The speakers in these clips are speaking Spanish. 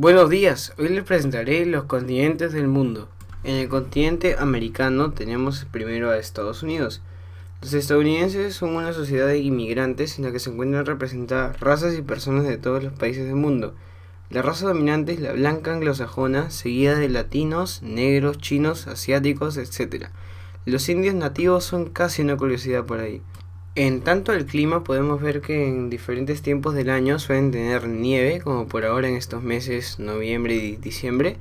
Buenos días, hoy les presentaré los continentes del mundo. En el continente americano tenemos primero a Estados Unidos. Los estadounidenses son una sociedad de inmigrantes en la que se encuentran representadas razas y personas de todos los países del mundo. La raza dominante es la blanca anglosajona, seguida de latinos, negros, chinos, asiáticos, etc. Los indios nativos son casi una curiosidad por ahí. En tanto al clima, podemos ver que en diferentes tiempos del año suelen tener nieve, como por ahora en estos meses noviembre y diciembre,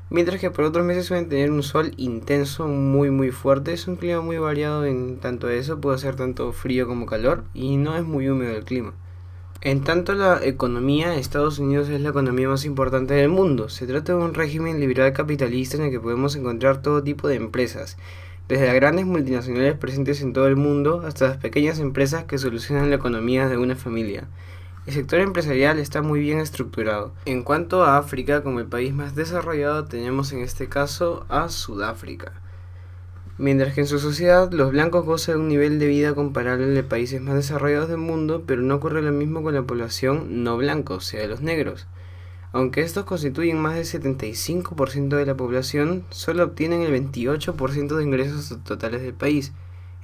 mientras que por otros meses suelen tener un sol intenso muy fuerte. Es un clima muy variado en tanto a eso, puede ser tanto frío como calor y no es muy húmedo el clima. En tanto a la economía, Estados Unidos es la economía más importante del mundo. Se trata de un régimen liberal capitalista en el que podemos encontrar todo tipo de empresas, desde las grandes multinacionales presentes en todo el mundo hasta las pequeñas empresas que solucionan la economía de una familia. El sector empresarial está muy bien estructurado. En cuanto a África, como el país más desarrollado, tenemos en este caso a Sudáfrica. Mientras que en su sociedad los blancos gozan de un nivel de vida comparable al de países más desarrollados del mundo, pero no ocurre lo mismo con la población no blanca, o sea, los negros. Aunque estos constituyen más del 75% de la población, solo obtienen el 28% de ingresos totales del país.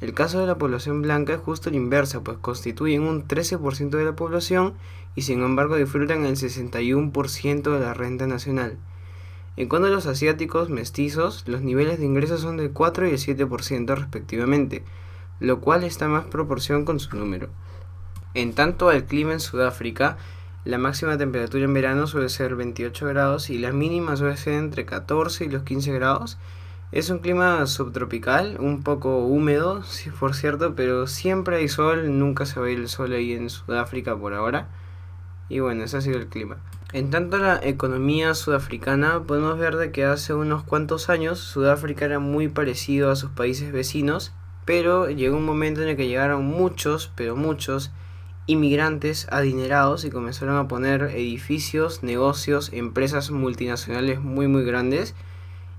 El caso de la población blanca es justo la inversa, pues constituyen un 13% de la población y sin embargo disfrutan el 61% de la renta nacional. En cuanto a los asiáticos mestizos, los niveles de ingresos son del 4 y el 7% respectivamente, lo cual está en más proporción con su número. En tanto al clima en Sudáfrica, la máxima temperatura en verano suele ser 28 grados y la mínima suele ser entre 14 y los 15 grados. Es un clima subtropical, un poco húmedo, sí, por cierto, pero siempre hay sol, nunca se ve el sol ahí en Sudáfrica por ahora. Y bueno, ese ha sido el clima. En tanto a la economía sudafricana, podemos ver de que hace unos cuantos años Sudáfrica era muy parecido a sus países vecinos, pero llegó un momento en el que llegaron muchos inmigrantes adinerados y comenzaron a poner edificios, negocios, empresas multinacionales muy grandes.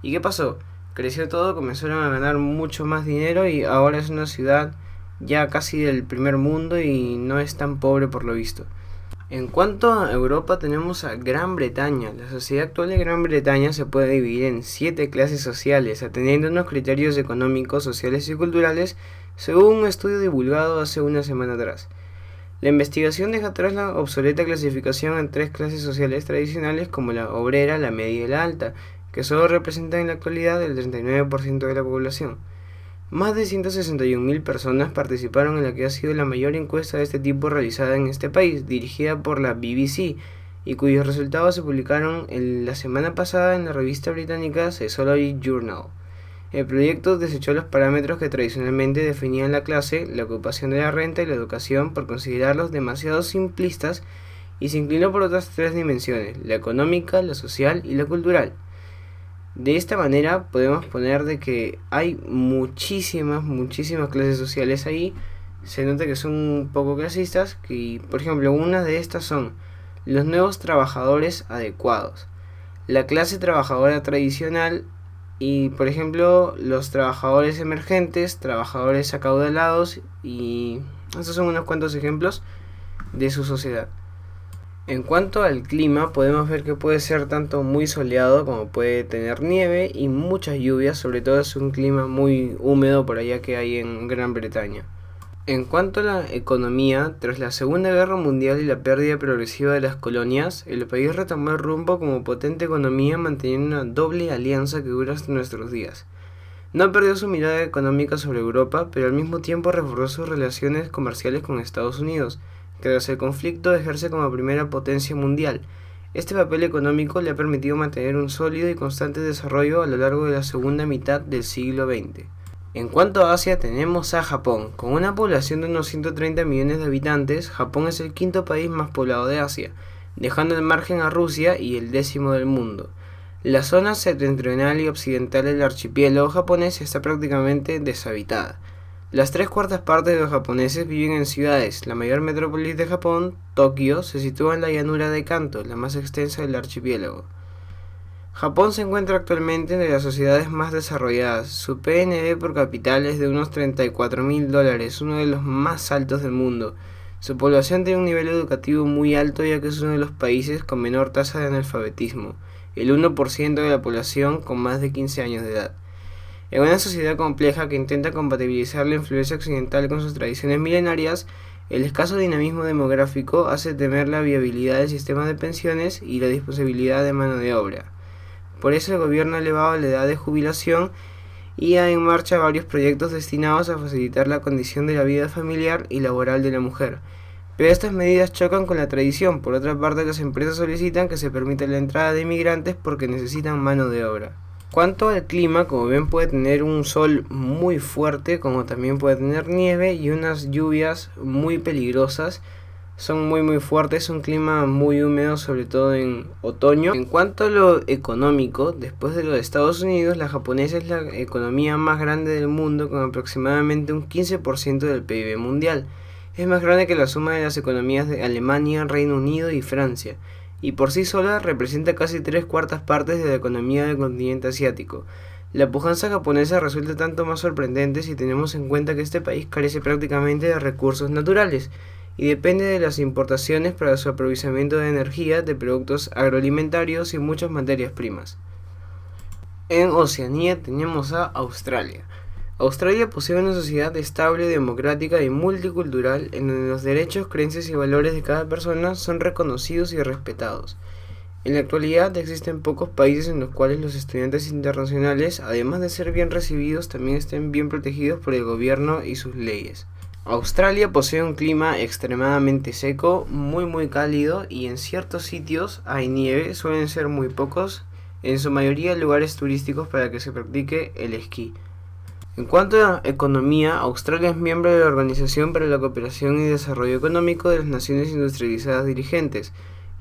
¿Y qué pasó? Creció todo, comenzaron a ganar mucho más dinero y ahora es una ciudad ya casi del primer mundo y no es tan pobre por lo visto. En cuanto a Europa, tenemos a Gran Bretaña. La sociedad actual de Gran Bretaña se puede dividir en 7 clases sociales, atendiendo a unos criterios económicos, sociales y culturales, según un estudio divulgado hace una semana atrás. La investigación deja atrás la obsoleta clasificación en 3 clases sociales tradicionales como la obrera, la media y la alta, que solo representan en la actualidad el 39% de la población. Más de 161.000 personas participaron en la que ha sido la mayor encuesta de este tipo realizada en este país, dirigida por la BBC, y cuyos resultados se publicaron la semana pasada en la revista británica Sociology Journal. El proyecto desechó los parámetros que tradicionalmente definían la clase, la ocupación de la renta y la educación por considerarlos demasiado simplistas y se inclinó por otras 3 dimensiones, la económica, la social y la cultural. De esta manera podemos poner de que hay muchísimas clases sociales ahí. Se nota que son un poco clasistas, que por ejemplo una de estas son los nuevos trabajadores adecuados, la clase trabajadora tradicional y por ejemplo los trabajadores emergentes, trabajadores acaudalados, y estos son unos cuantos ejemplos de su sociedad. En cuanto al clima, podemos ver que puede ser tanto muy soleado como puede tener nieve y muchas lluvias, sobre todo es un clima muy húmedo por allá que hay en Gran Bretaña. En cuanto a la economía, tras la Segunda Guerra Mundial y la pérdida progresiva de las colonias, el país retomó el rumbo como potente economía manteniendo una doble alianza que dura hasta nuestros días. No perdió su mirada económica sobre Europa, pero al mismo tiempo reforzó sus relaciones comerciales con Estados Unidos, que tras el conflicto ejerce como primera potencia mundial. Este papel económico le ha permitido mantener un sólido y constante desarrollo a lo largo de la segunda mitad del siglo XX. En cuanto a Asia, tenemos a Japón. Con una población de unos 130 millones de habitantes, Japón es el 5.º país más poblado de Asia, dejando al margen a Rusia y el 10.º del mundo. La zona septentrional y occidental del archipiélago japonés está prácticamente deshabitada. Las 3/4 partes de los japoneses viven en ciudades. La mayor metrópolis de Japón, Tokio, se sitúa en la llanura de Kanto, la más extensa del archipiélago. Japón se encuentra actualmente entre las sociedades más desarrolladas. Su PNB por capital es de unos $34.000, uno de los más altos del mundo. Su población tiene un nivel educativo muy alto, ya que es uno de los países con menor tasa de analfabetismo, el 1% de la población con más de 15 años de edad. En una sociedad compleja que intenta compatibilizar la influencia occidental con sus tradiciones milenarias, el escaso dinamismo demográfico hace temer la viabilidad del sistema de pensiones y la disponibilidad de mano de obra. Por eso el gobierno ha elevado la edad de jubilación y ha en marcha varios proyectos destinados a facilitar la condición de la vida familiar y laboral de la mujer. Pero estas medidas chocan con la tradición. Por otra parte, las empresas solicitan que se permita la entrada de inmigrantes porque necesitan mano de obra. Cuanto al clima, como ven, puede tener un sol muy fuerte, como también puede tener nieve y unas lluvias muy peligrosas. Son muy fuertes, un clima muy húmedo, sobre todo en otoño. En cuanto a lo económico, después de lo de Estados Unidos, la japonesa es la economía más grande del mundo, con aproximadamente un 15% del PIB mundial. Es más grande que la suma de las economías de Alemania, Reino Unido y Francia, y por sí sola representa casi 3/4 partes de la economía del continente asiático. La pujanza japonesa resulta tanto más sorprendente si tenemos en cuenta que este país carece prácticamente de recursos naturales y depende de las importaciones para su aprovisionamiento de energía, de productos agroalimentarios y muchas materias primas. En Oceanía tenemos a Australia. Australia posee una sociedad estable, democrática y multicultural en donde los derechos, creencias y valores de cada persona son reconocidos y respetados. En la actualidad existen pocos países en los cuales los estudiantes internacionales, además de ser bien recibidos, también estén bien protegidos por el gobierno y sus leyes. Australia posee un clima extremadamente seco, muy cálido, y en ciertos sitios hay nieve, suelen ser muy pocos, en su mayoría lugares turísticos para que se practique el esquí. En cuanto a economía, Australia es miembro de la Organización para la Cooperación y Desarrollo Económico de las Naciones Industrializadas Dirigentes,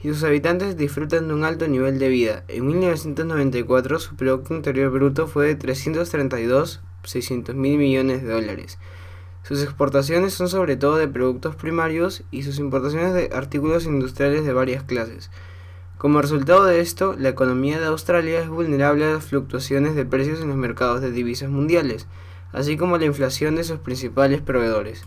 y sus habitantes disfrutan de un alto nivel de vida. En 1994 su Producto Interior Bruto fue de 332.600 mil millones de dólares. Sus exportaciones son sobre todo de productos primarios y sus importaciones de artículos industriales de varias clases. Como resultado de esto, la economía de Australia es vulnerable a las fluctuaciones de precios en los mercados de divisas mundiales, así como a la inflación de sus principales proveedores.